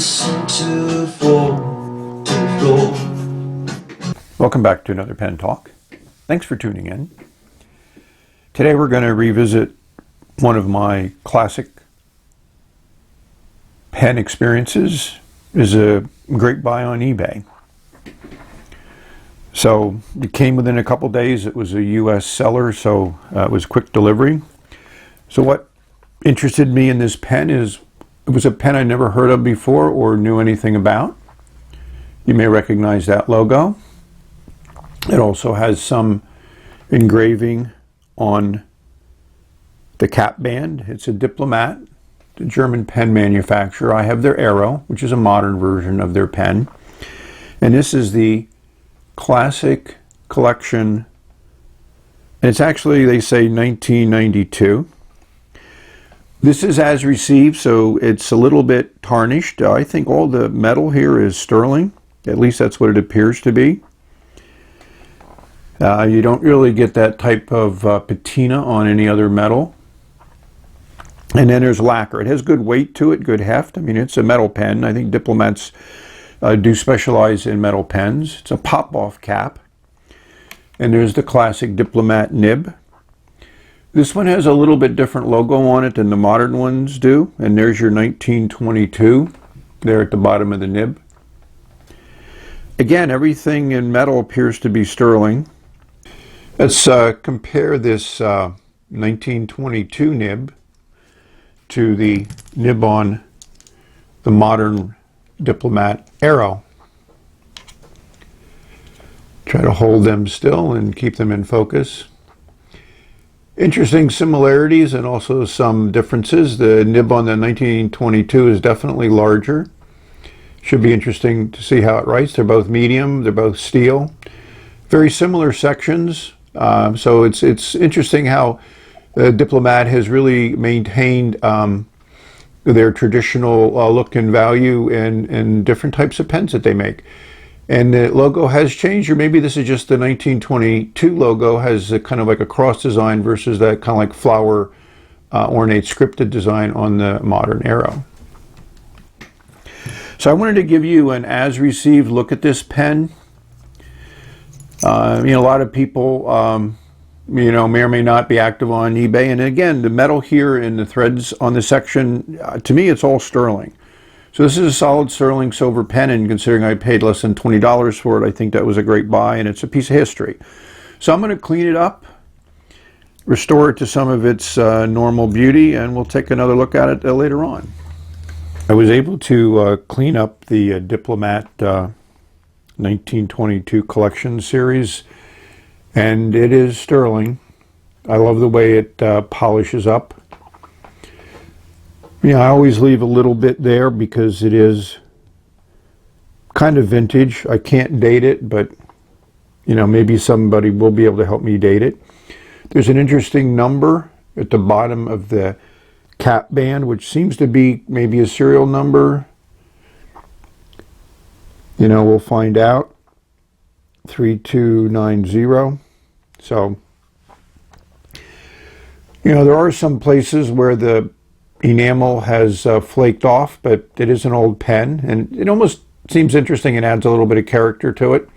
listen to fall to the floor. Welcome back to another Pen Talk. Thanks for tuning in. Today we're going to revisit one of my classic pen experiences. Is a great buy on eBay. So it came within a couple days. It was a US seller, so it was quick delivery. So what interested me in this pen is it was a pen I never heard of before or knew anything about. You may recognize that logo. It also has some engraving on the cap band. It's a Diplomat, the German pen manufacturer. I have their Arrow, which is a modern version of their pen. And this is the classic collection. And it's actually, they say, 1992. This is as received, so it's a little bit tarnished. I think all the metal here is sterling. At least that's what it appears to be. You don't really get that type of patina on any other metal. And then there's lacquer. It has good weight to it, good heft. I mean, it's a metal pen. I think Diplomats do specialize in metal pens. It's a pop-off cap. And there's the classic Diplomat nib. This one has a little bit different logo on it than the modern ones do. And there's your 1922 there at the bottom of the nib. Again, everything in metal appears to be sterling. Let's compare this 1922 nib to the nib on the modern Diplomat Arrow. Try to hold them still and keep them in focus. Interesting similarities and also some differences. The nib on the 1922 is definitely larger. Should be interesting to see how it writes. They're both medium, they're both steel. Very similar sections. So it's interesting how the Diplomat has really maintained their traditional look and value in different types of pens that they make. And the logo has changed, or maybe this is just the 1922 logo has a kind of like a cross design versus that kind of like flower ornate scripted design on the modern Arrow. So I wanted to give you an as-received look at this pen. A lot of people may or may not be active on eBay. And again, the metal here in the threads on the section, to me, it's all sterling. So this is a solid sterling silver pen, and considering I paid less than $20 for it, I think that was a great buy, and it's a piece of history. So I'm going to clean it up, restore it to some of its normal beauty, and we'll take another look at it later on. I was able to clean up the Diplomat 1922 collection series, and it is sterling. I love the way it polishes up. I always leave a little bit there because it is kind of vintage. I can't date it, but maybe somebody will be able to help me date it. There's an interesting number at the bottom of the cap band, which seems to be maybe a serial number. We'll find out. 3290. So, there are some places where the enamel has flaked off, but it is an old pen, and it almost seems interesting and adds a little bit of character to it.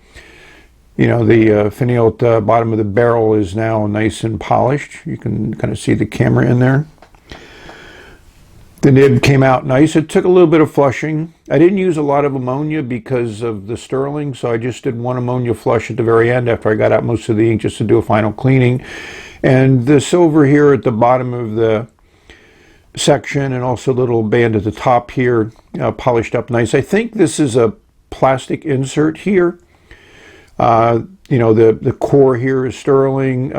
The finial at the bottom of the barrel is now nice and polished. You can kind of see the camera in there. The nib came out nice. It took a little bit of flushing. I didn't use a lot of ammonia because of the sterling, so I just did one ammonia flush at the very end after I got out most of the ink just to do a final cleaning. And the silver here at the bottom of the section and also a little band at the top here polished up nice. I think this is a plastic insert here. The core here is sterling.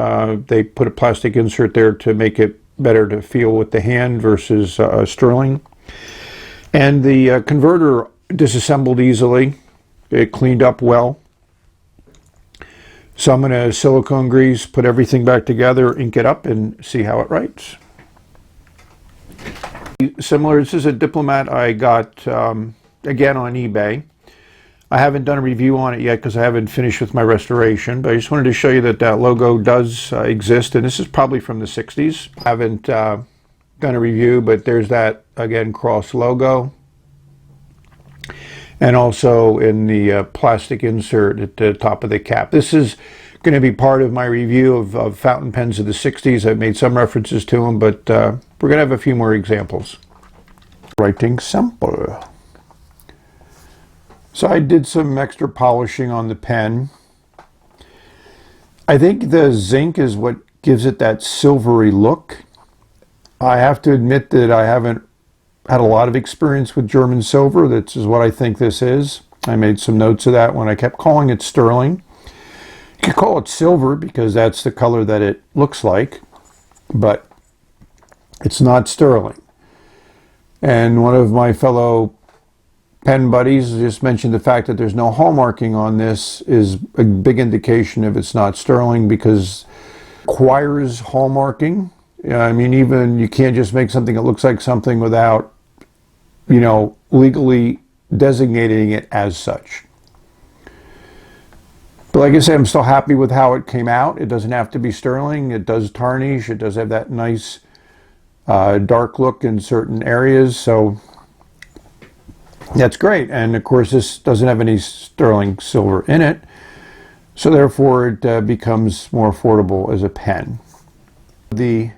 They put a plastic insert there to make it better to feel with the hand versus sterling. And the converter disassembled easily. It cleaned up well. So I'm going to silicone grease, put everything back together, ink it up, and see how it writes. Similar, this is a Diplomat I got, again, on eBay. I haven't done a review on it yet because I haven't finished with my restoration, but I just wanted to show you that that logo does exist, and this is probably from the 60s. I haven't done a review, but there's that, again, cross logo. and also in the plastic insert at the top of the cap. This is going to be part of my review of fountain pens of the 60s. I've made some references to them, but we're going to have a few more examples. Writing sample. So I did some extra polishing on the pen. I think the zinc is what gives it that silvery look. I have to admit that I haven't had a lot of experience with German silver. This is what I think this is. I made some notes of that when I kept calling it sterling. You could call it silver because that's the color that it looks like, but it's not sterling. And one of my fellow pen buddies just mentioned the fact that there's no hallmarking on this is a big indication if it's not sterling, because it requires hallmarking. I mean, even you can't just make something that looks like something without, legally designating it as such. But like I said, I'm still happy with how it came out. It doesn't have to be sterling. It does tarnish. It does have that nice dark look in certain areas. So that's great. And of course, this doesn't have any sterling silver in it. So therefore, it becomes more affordable as a pen. The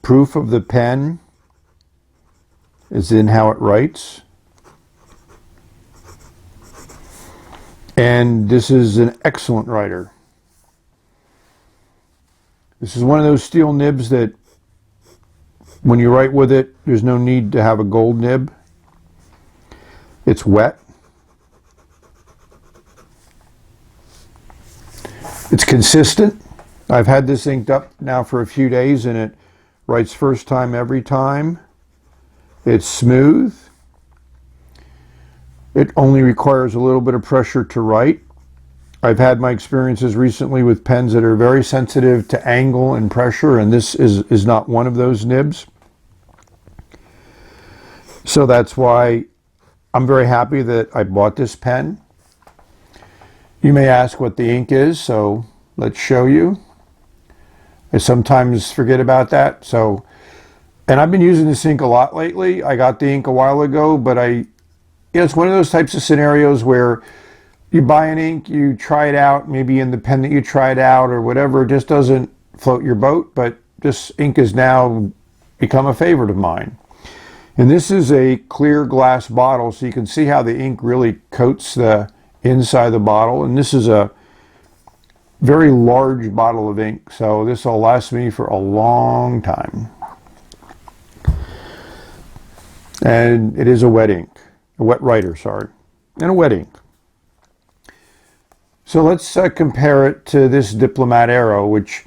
proof of the pen is in how it writes. And this is an excellent writer. This is one of those steel nibs that when you write with it, there's no need to have a gold nib. It's wet. It's consistent. I've had this inked up now for a few days and it writes first time every time. It's smooth. It only requires a little bit of pressure to write. I've had my experiences recently with pens that are very sensitive to angle and pressure, and this is not one of those nibs. So that's why I'm very happy that I bought this pen. You may ask what the ink is, so let's show you. I sometimes forget about that. And I've been using this ink a lot lately. I got the ink a while ago, but it's one of those types of scenarios where you buy an ink, you try it out, maybe in the pen that you tried out or whatever, it just doesn't float your boat, but this ink has now become a favorite of mine. And this is a clear glass bottle, so you can see how the ink really coats the inside of the bottle. And this is a very large bottle of ink, so this will last me for a long time. And it is a wet ink, a wet writer, sorry, and a wet ink. So let's compare it to this Diplomat Arrow, which,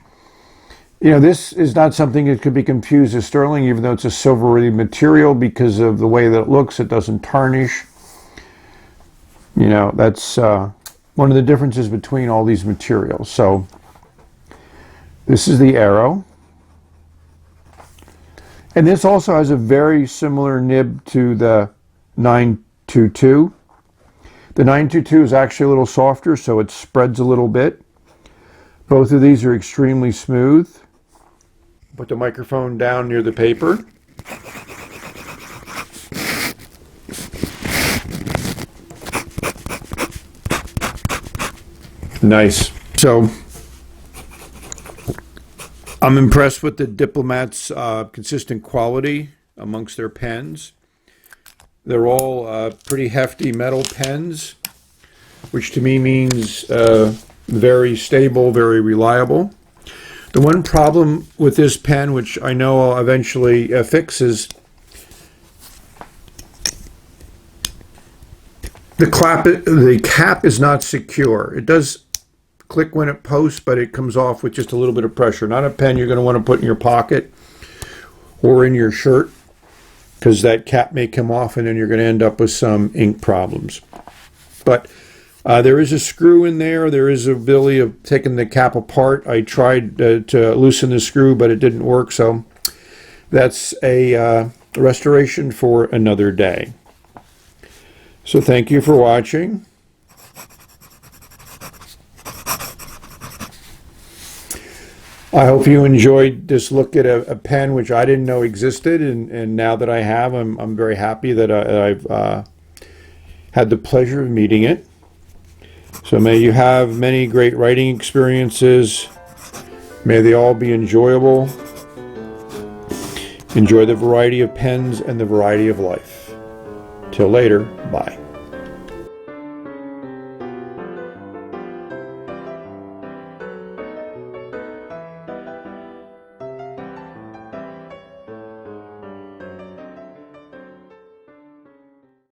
this is not something that could be confused as sterling, even though it's a silvery material because of the way that it looks. It doesn't tarnish. That's one of the differences between all these materials. So this is the Arrow. And this also has a very similar nib to the 922. The 922 is actually a little softer, so it spreads a little bit. Both of these are extremely smooth. Put the microphone down near the paper. Nice. So I'm impressed with the Diplomat's consistent quality amongst their pens. They're all pretty hefty metal pens, which to me means very stable, very reliable. The one problem with this pen, which I know I'll eventually fix, is the cap is not secure. It does click when it posts, but it comes off with just a little bit of pressure. Not a pen you're going to want to put in your pocket or in your shirt, because that cap may come off and then you're going to end up with some ink problems. But there is a screw in there. There is a ability of taking the cap apart. I tried to loosen the screw, but it didn't work. So that's a restoration for another day. So thank you for watching. I hope you enjoyed this look at a pen which I didn't know existed, and now that I have, I'm very happy that I've had the pleasure of meeting it. So may you have many great writing experiences. May they all be enjoyable. Enjoy the variety of pens and the variety of life. Till later, bye.